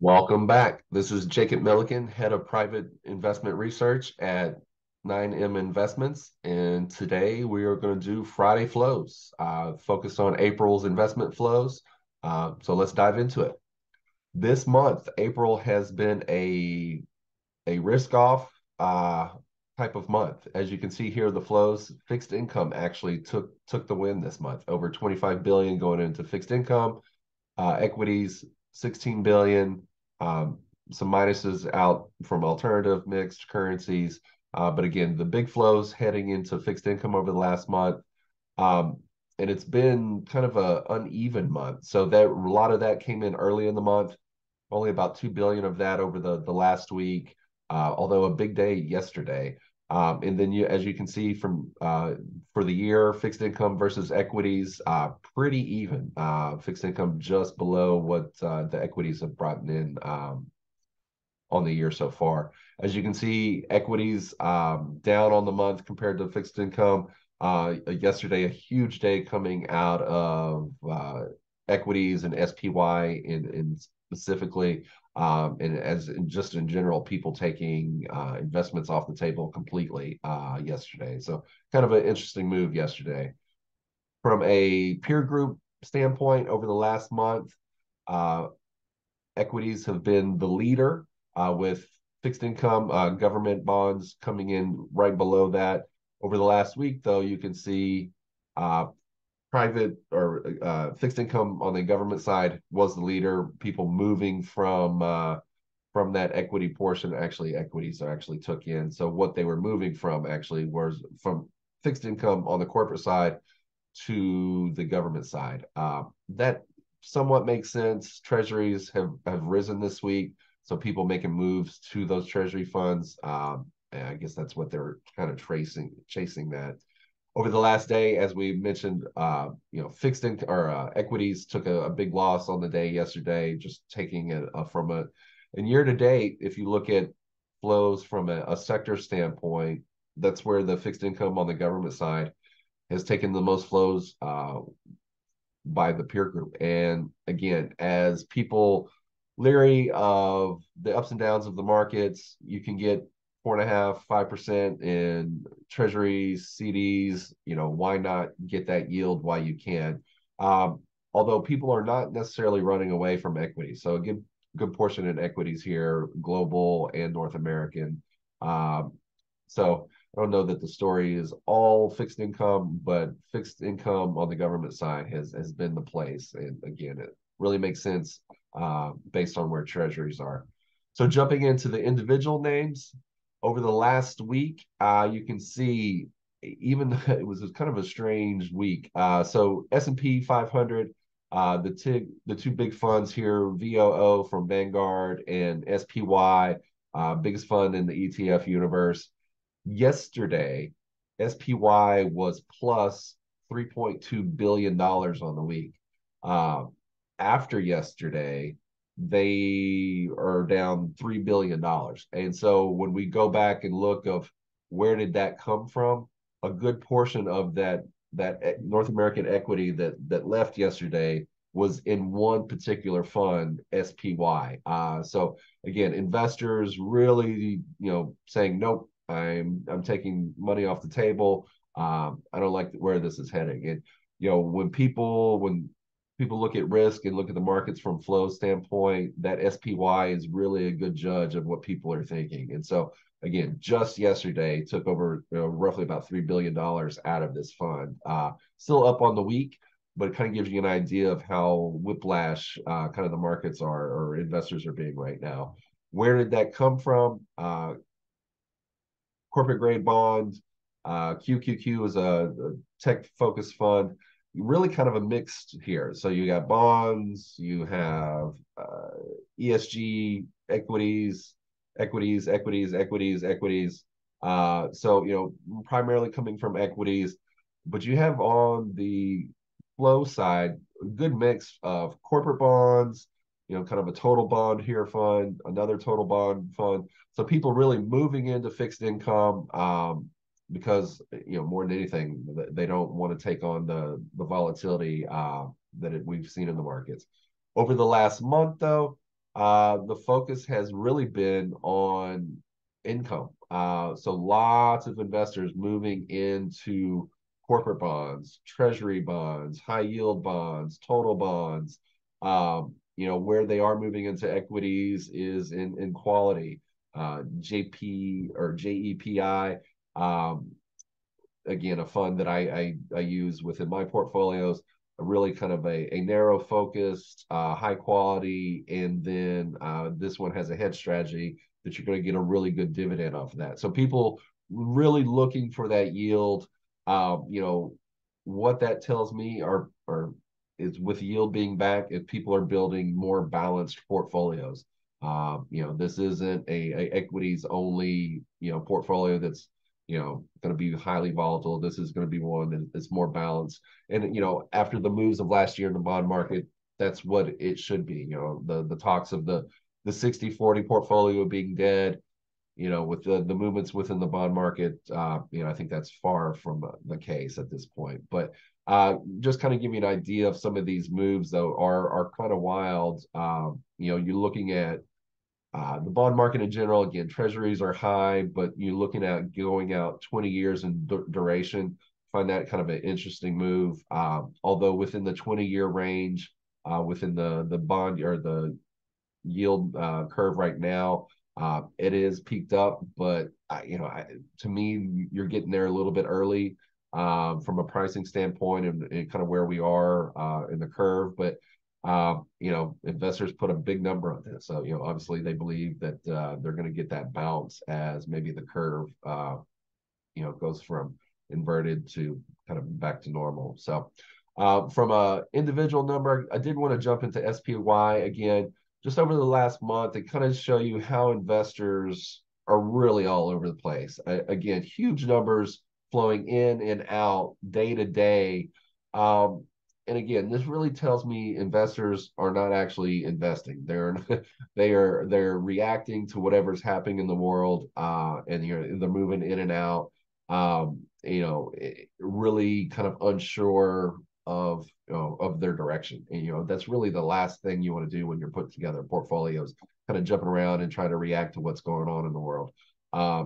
Welcome back. This is Jacob Milliken, Head of Private Investment Research at 9M Investments. And today we are going to do Friday flows, focused on April's investment flows. So let's dive into it. This month, April has been a risk-off type of month. As you can see here, the flows, fixed income actually took the win this month. Over 25 billion going into fixed income, equities 16 billion. Um, some minuses out from alternative mixed currencies. But again, the big flows heading into fixed income over the last month. Um, and it's been kind of a uneven month. So that a lot of that came in early in the month. Only about 2 billion of that over the last week, although a big day yesterday. And then as you can see from for the year, fixed income versus equities, pretty even. Fixed income just below what the equities have brought in on the year so far. As you can see, equities down on the month compared to fixed income. Yesterday, a huge day coming out of equities and SPY in specifically, and as in just in general, people taking investments off the table completely yesterday. So kind of an interesting move yesterday. From a peer group standpoint, over the last month, uh, equities have been the leader, with fixed income, government bonds coming in right below that. Over the last week, though, you can see uh, private or fixed income on the government side was the leader. People moving from that equity portion, actually equities actually took in. So what they were moving from actually was from fixed income on the corporate side to the government side. That somewhat makes sense. Treasuries have risen this week, so people making moves to those treasury funds. And I guess that's what they're kind of chasing that. Over the last day, as we mentioned, fixed income or equities took a big loss on the day yesterday, just taking it from a. And year to date, if you look at flows from a sector standpoint, that's where the fixed income on the government side has taken the most flows by the peer group. And again, as people leery of the ups and downs of the markets, you can get 4.5%, 5% in treasuries, CDs. Why not get that yield while you can? Um, Although people are not necessarily running away from equities. So a good portion in equities here, global and North American. So I don't know that the story is all fixed income, but fixed income on the government side has been the place. And again, it really makes sense based on where treasuries are. So jumping into the individual names over the last week, you can see even it was kind of a strange week. So S&P 500, the two big funds here, VOO from Vanguard and SPY, biggest fund in the ETF universe. Yesterday, SPY was plus $3.2 billion on the week. Uh, After yesterday, they are down $3 billion. And so when we go back and look of where did that come from, a good portion of that North American equity that left yesterday was in one particular fund, SPY. So again, investors really, saying nope, I'm taking money off the table. I don't like where this is heading. And when people look at risk and look at the markets from flow standpoint, that SPY is really a good judge of what people are thinking. And so again, just yesterday took over roughly about $3 billion out of this fund. Still up on the week, but it kind of gives you an idea of how whiplash kind of the markets are or investors are being right now. Where did that come from? Corporate grade bonds. QQQ is a tech focused fund. Really kind of a mixed here. So you got bonds, you have ESG equities. So primarily coming from equities, but you have on the flow side a good mix of corporate bonds, kind of a total bond here fund, another total bond fund. So people really moving into fixed income because more than anything, they don't want to take on the volatility we've seen in the markets. Over the last month, though, the focus has really been on income. So lots of investors moving into corporate bonds, treasury bonds, high yield bonds, total bonds. Where they are moving into equities is in quality, JP or JEPI. Um, Again, a fund that I use within my portfolios, a really kind of a narrow focused, high quality, and then this one has a hedge strategy that you're going to get a really good dividend off of that. So people really looking for that yield. What that tells me are is with yield being back, if people are building more balanced portfolios. This isn't a equities only portfolio that's going to be highly volatile. This is going to be one that's more balanced. And after the moves of last year in the bond market, that's what it should be. The talks of the 60-40 portfolio being dead, with the movements within the bond market, I think that's far from the case at this point. But just kind of give you an idea of some of these moves, though, are kind of wild. You're looking at the bond market in general. Again, treasuries are high, but you're looking at going out 20 years in duration. Find that kind of an interesting move. Although within the 20-year range, within the bond or the yield curve right now, it is peaked up, but to me, you're getting there a little bit early from a pricing standpoint and kind of where we are in the curve. But investors put a big number on this, so obviously they believe that they're going to get that bounce as maybe the curve goes from inverted to kind of back to normal. So from a individual number, I did want to jump into SPY again. Just over the last month, to kind of show you how investors are really all over the place. Again, huge numbers flowing in and out day to day. And again, this really tells me investors are not actually investing. They're reacting to whatever's happening in the world, and they're moving in and out. Really kind of unsure of their direction. And that's really the last thing you want to do when you're putting together portfolios, kind of jumping around and trying to react to what's going on in the world.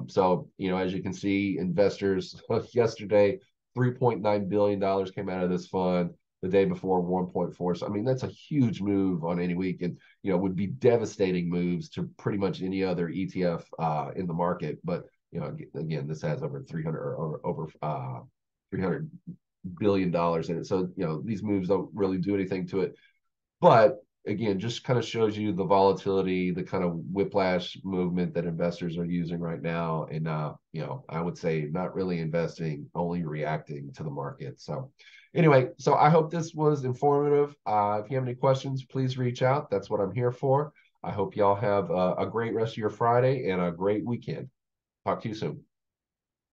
So as you can see, investors yesterday, $3.9 billion came out of this fund. The day before, 1.4. So I mean, that's a huge move on any week, and would be devastating moves to pretty much any other ETF in the market. But again, this has over 300 or over $300 billion in it. So these moves don't really do anything to it. But again, just kind of shows you the volatility, the kind of whiplash movement that investors are using right now. And I would say not really investing, only reacting to the market. So anyway, so I hope this was informative. If you have any questions, please reach out. That's what I'm here for. I hope y'all have a great rest of your Friday and a great weekend. Talk to you soon.